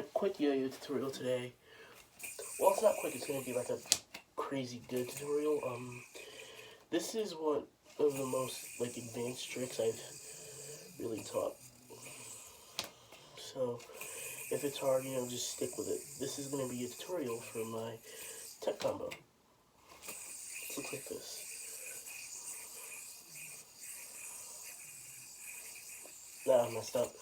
Alright, quick yo-yo tutorial today. Well, it's not quick, it's gonna be like a crazy good tutorial. This is one of the most, like, advanced tricks I've really taught. So, if it's hard, just stick with it. This is gonna be a tutorial for my tech combo. It looks like this. Nah, I messed up.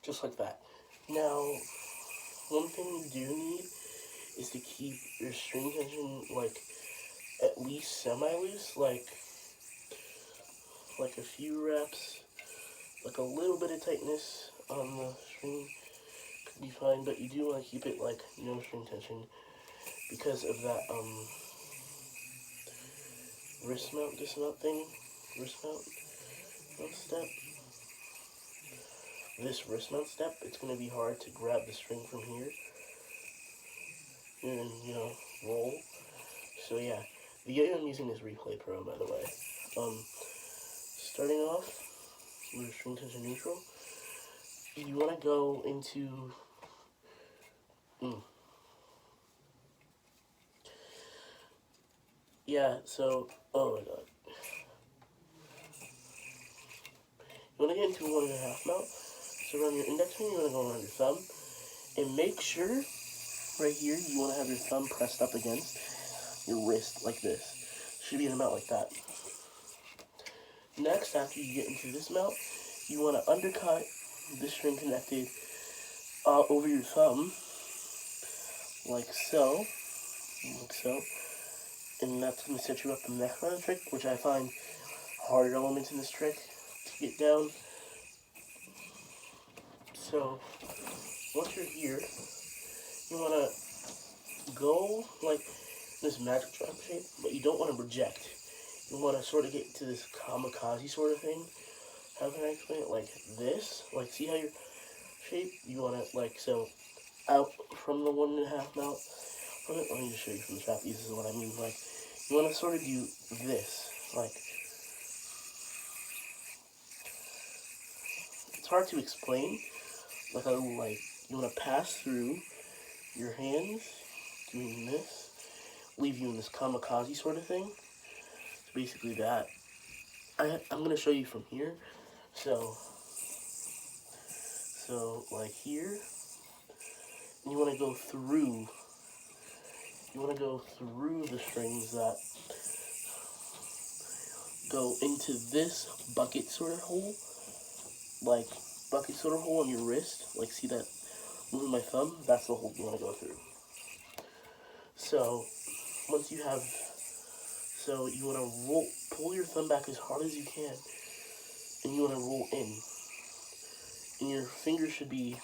Just like that. Now, one thing you do need is to keep your string tension, like, at least semi-loose, like a few reps, like a little bit of tightness on the string could be fine, but you do want to keep it like no string tension because of that wrist mount step. This wrist mount step, it's going to be hard to grab the string from here and, roll. So yeah, the yo-yo I'm using is Replay Pro, by the way. Starting off with string tension neutral, you want to go into oh my god. You want to get into 1.5 mount. So around your index finger, you want to go around your thumb. And make sure, right here, you want to have your thumb pressed up against your wrist, like this. Should be in a mount like that. Next, after you get into this mount, you want to undercut the string connected over your thumb, like so. And that's going to set you up the next part of the trick, which I find harder elements in this trick to get down. So, once you're here, you want to go like this magic drop shape, but you don't want to project. You want to sort of get to this kamikaze sort of thing. How can I explain it? Like this. Like, see how your shape? You want to, like, so, out from the 1.5 mount. Let me just show you from the trapeze. This is what I mean. Like, you want to sort of do this. Like, it's hard to explain. Like, you want to pass through your hands, doing this, leave you in this kamikaze sort of thing. It's basically that. I'm going to show you from here. So like here, and you want to go through the strings that go into this bucket sort of hole, like bucket sort of hole on your wrist. Like, see that moving my thumb? That's the hole you want to go through. So once you have, you want to pull your thumb back as hard as you can, and you want to roll in. And your fingers should be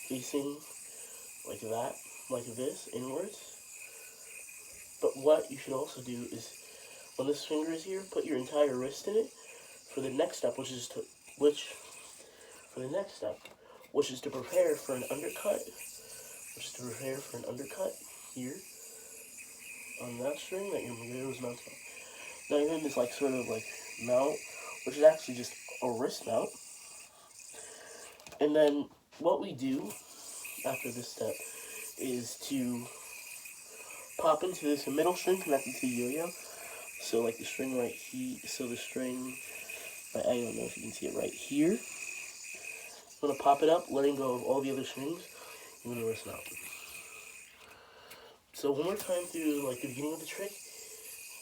facing like that, like this, inwards. But what you should also do is, when this finger is here, put your entire wrist in it for the next step, which is to prepare for an undercut. Here on that string that your yo-yo is mounted on. Now you're in this sort of mount, which is actually just a wrist mount. And then what we do after this step is to pop into this middle string connected to the yo-yo. So like the string right here, I don't know if you can see it right here. You want to pop it up, letting go of all the other strings. You want to wrist mount. So one more time through the beginning of the trick.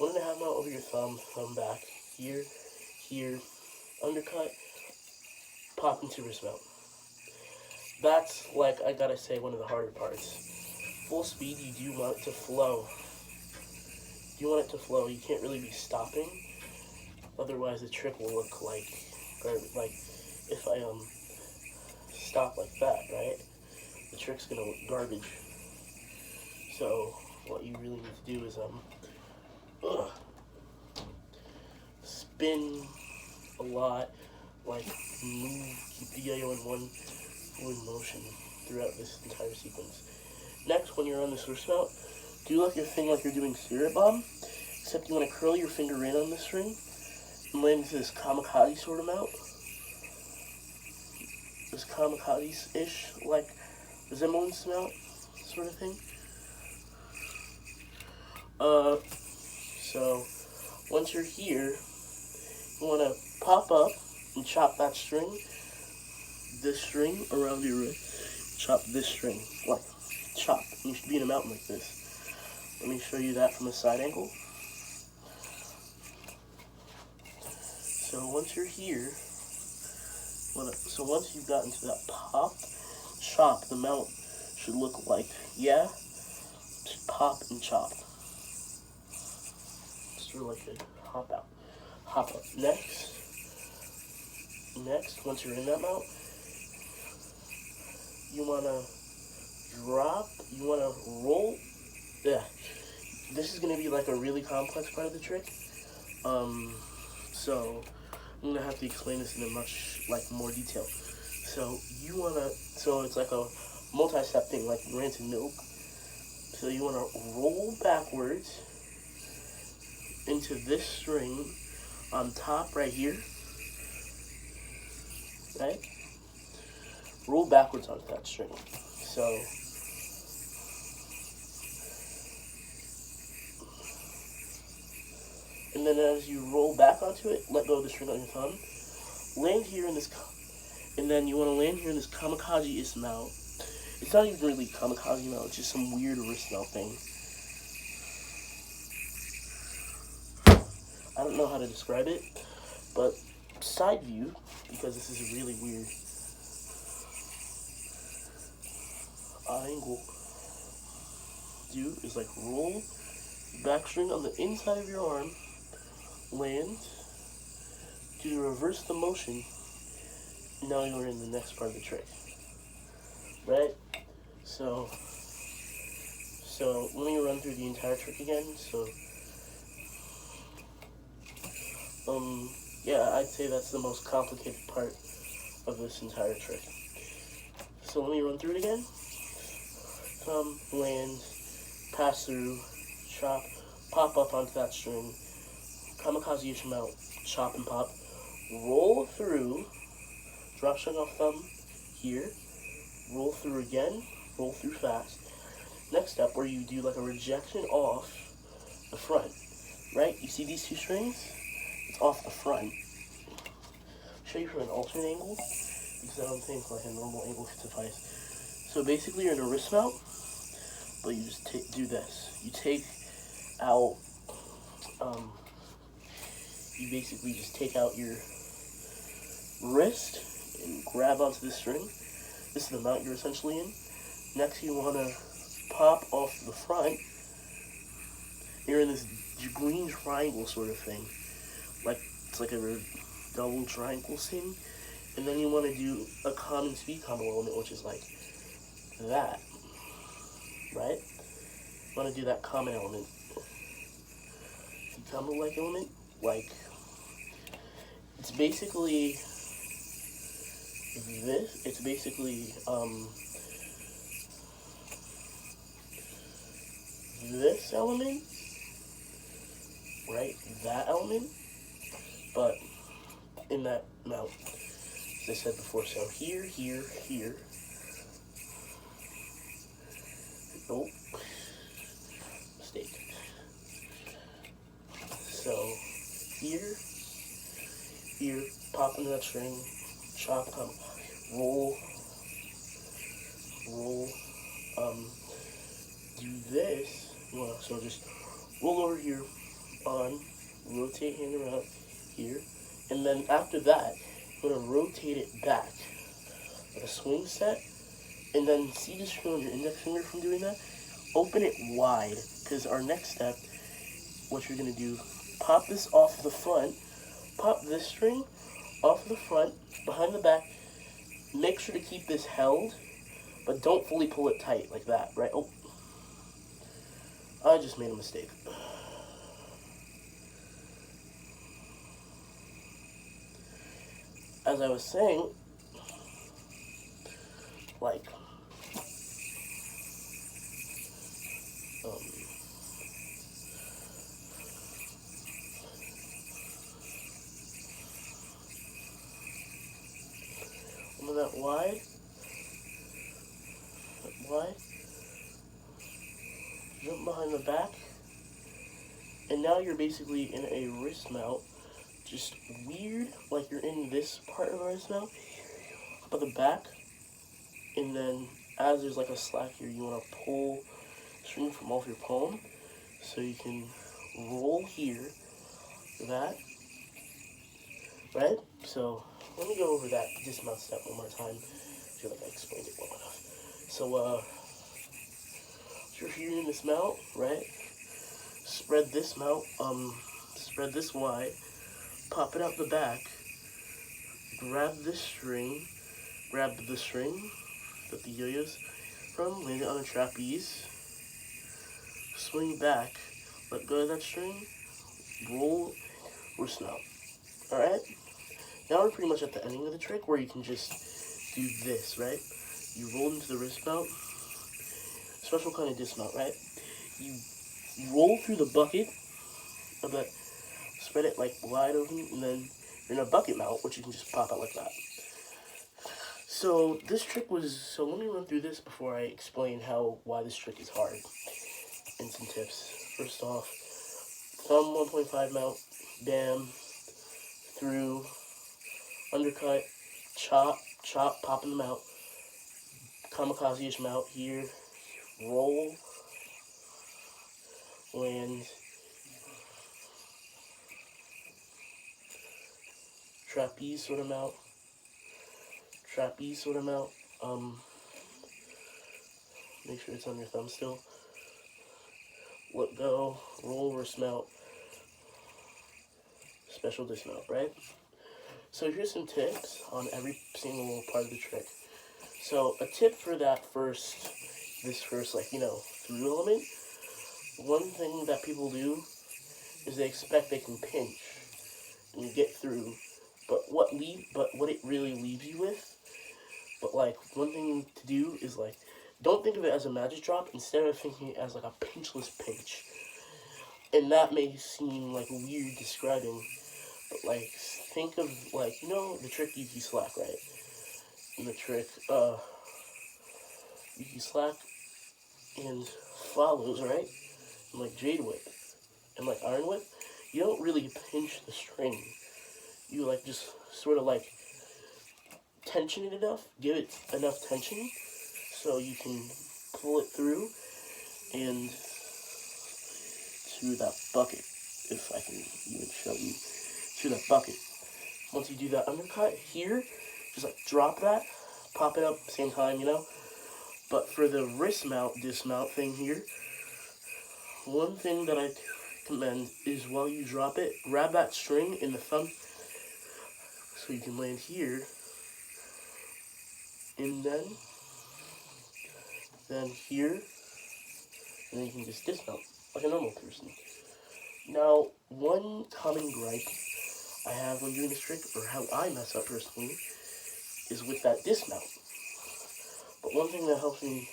1.5 mount over your thumb back, here, undercut, pop into wrist mount. That's, I gotta say, one of the harder parts. Full speed, you do want it to flow. You can't really be stopping. Otherwise, the trick will look like if I stop like that, right? The trick's gonna look garbage. So what you really need to do is spin lot, like keep the yo-yo in one fluid motion throughout this entire sequence. Next, when you're on this wrist mount, do like your thing like you're doing spirit bomb, except you want to curl your finger in on the string and land into this kamikaze sort of mount. This kamikaze-ish like resemblance mount sort of thing. So once you're here, you want to pop up and chop that string, this string around your wrist. Chop this string, like chop. You should be in a mountain like this. Let me show you that from a side angle. So once you're here, so once you've gotten to that pop, chop, the mount should look like, yeah, just pop and chop. Sort of like a hop out, hop up. Next, once you're in that mount, you want to drop, you want to roll, yeah. This is going to be like a really complex part of the trick, so I'm going to have to explain this in a much, more detail. So you want to, so it's like a multi-step thing, like rancid milk. So you want to roll backwards into this string on top right here, right? Roll backwards onto that string. So and then as you roll back onto it, let go of the string on your thumb. Land here in this, and then you want to land here in this kamikaze-ish mount. It's not even really kamikaze mount, it's just some weird wrist mount thing. I don't know how to describe it, but side view, because this is a really weird angle, do is like roll back string on the inside of your arm, land, do reverse the motion, now you're in the next part of the trick, right? So let me run through the entire trick again. So yeah, I'd say that's the most complicated part of this entire trick. So let me run through it again. Thumb, land, pass through, chop, pop up onto that string, kamikaze-ish mount, chop and pop, roll through, drop string off thumb here, roll through again, roll through fast. Next step, where you do like a rejection off the front, right? You see these two strings? It's off the front. I'll show you from an alternate angle, because I don't think like a normal angle could suffice. So basically you're in a wrist mount, but you just do this. You take out, you basically just take out your wrist and grab onto the string. This is the mount you're essentially in. Next you want to pop off the front. You're in this green triangle sort of thing. Like, it's like a double triangle thing. And then you want to do a common speed combo element, which is like that, right? You want to do that common element. Combo like element, like, it's basically this. It's basically this element, right? That element, but in that mount, as I said before. So here, here, here. Nope. Mistake. So here, here, pop into that string, chop, roll, do this. So just roll over here, on, rotate hand around here, and then after that, you're gonna rotate it back, like a swing set, and then see this string on your index finger from doing that? Open it wide, because our next step, what you're gonna do, pop this off the front, pop this string off the front, behind the back, make sure to keep this held, but don't fully pull it tight like that, right? Oh, I just made a mistake. as I was saying, like, um, remember that wide, jump behind the back, and now you're basically in a wrist mount, just weird, like you're in this part of the wrist mount, but the back, and then as there's like a slack here, you want to pull string from off your palm, so you can roll here, that, right? So let me go over that dismount step one more time. I feel like I explained it well enough. So if you're in this mount, right? Spread this mount, spread this wide, pop it out the back, grab the string that the yo-yo's from, land it on a trapeze, swing back, let go of that string, roll, wrist mount. Alright? Now we're pretty much at the ending of the trick where you can just do this, right? You roll into the wrist mount, special kind of dismount, right? You roll through the bucket of that, spread it like wide open, and then you're in a bucket mount, which you can just pop out like that. So this trick was, so let me run through this before I explain why this trick is hard, and some tips. First off, thumb 1.5 mount, bam, through, undercut, chop, pop in the mount, kamikaze-ish mount here, roll, land, trapeze sort of mount, make sure it's on your thumb still, let go, roll, wrist mount, special dismount, right? So here's some tips on every single part of the trick. So a tip for that this first, like, through element, one thing that people do is they expect they can pinch and get through, but what it really leaves you with, but like one thing to do is like, don't think of it as a magic drop, instead of thinking it as like a pinchless pinch. And that may seem like weird describing, but like think of like, the trick Yuki slack, right? And the trick Yuki slack and follows, right? And like jade whip and like iron whip, you don't really pinch the string. You like just sort of like tension it enough, give it enough tension so you can pull it through and to that bucket, if I can even show you, to that bucket. Once you do that undercut here, just like drop that, pop it up at the same time, But for the wrist mount, dismount thing here, one thing that I recommend is while you drop it, grab that string in the thumb so you can land here, and then here, and then you can just dismount like a normal person. Now, one common gripe I have when doing this trick, or how I mess up personally, is with that dismount. But one thing that helps me,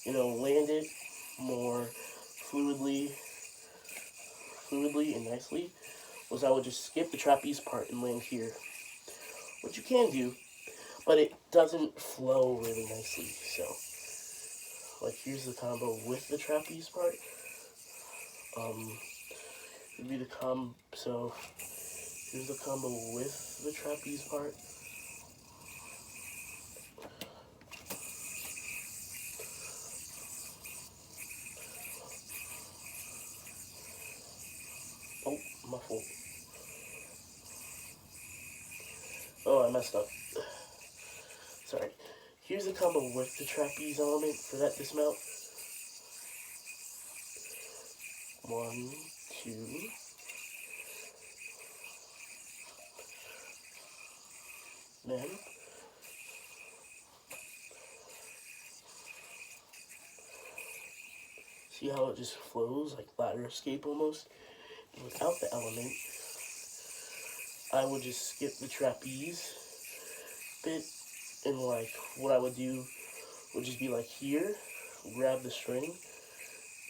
land it more fluidly and nicely, was I would just skip the trapeze part and land here. Which you can do, but it doesn't flow really nicely, so. Like, here's the combo with the trapeze part. It'd be so here's the combo with the trapeze part. Oh, my fault. Oh, I messed up. Sorry. Here's the combo with the trapeze element for that dismount. 1, 2. Then see how it just flows like ladder escape almost? And without the element, I would just skip the trapeze, bit, and like what I would do would just be like here, grab the string,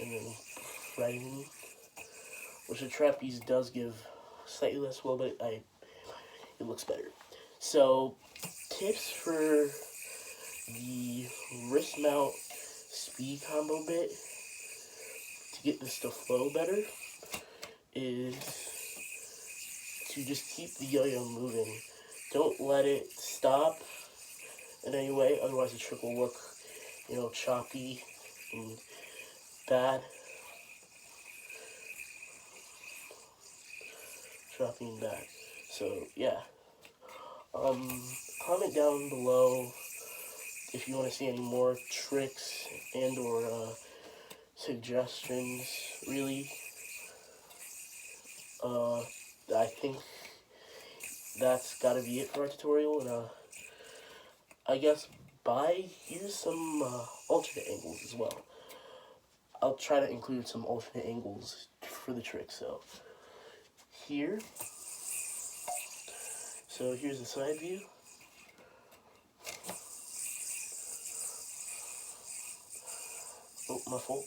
and then right in, which the trapeze does give slightly less well, but it looks better. So tips for the wrist mount speed combo bit to get this to flow better is to just keep the yo-yo moving. Don't let it stop in any way, otherwise the trick will look, choppy and bad. Choppy and bad. So, yeah. Comment down below if you want to see any more tricks and or suggestions, really. I think that's gotta be it for our tutorial, and I guess here's some alternate angles as well. I'll try to include some alternate angles for the trick. So here's the side view. Oh, my fault.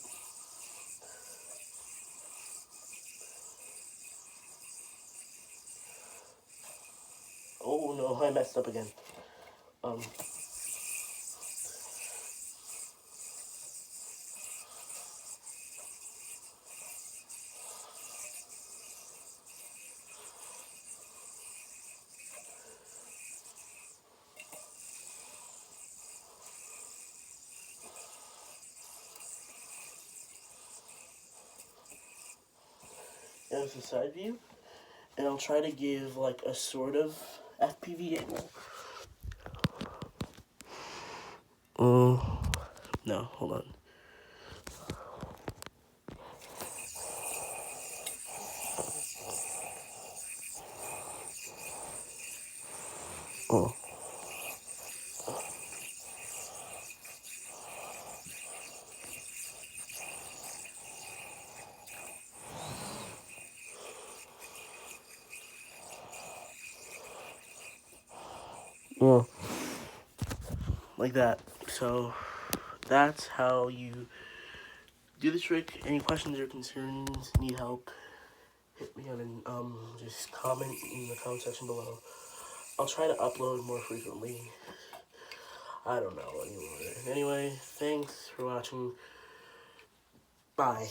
Oh no, I messed up again. There's the side view, and I'll try to give like a sort of FPV angle. No, hold on. Oh. Yeah. Like that. So that's how you do the trick. Any questions or concerns, need help, hit me on and just comment in the comment section below. I'll try to upload more frequently. I don't know anymore. Anyway, thanks for watching. Bye.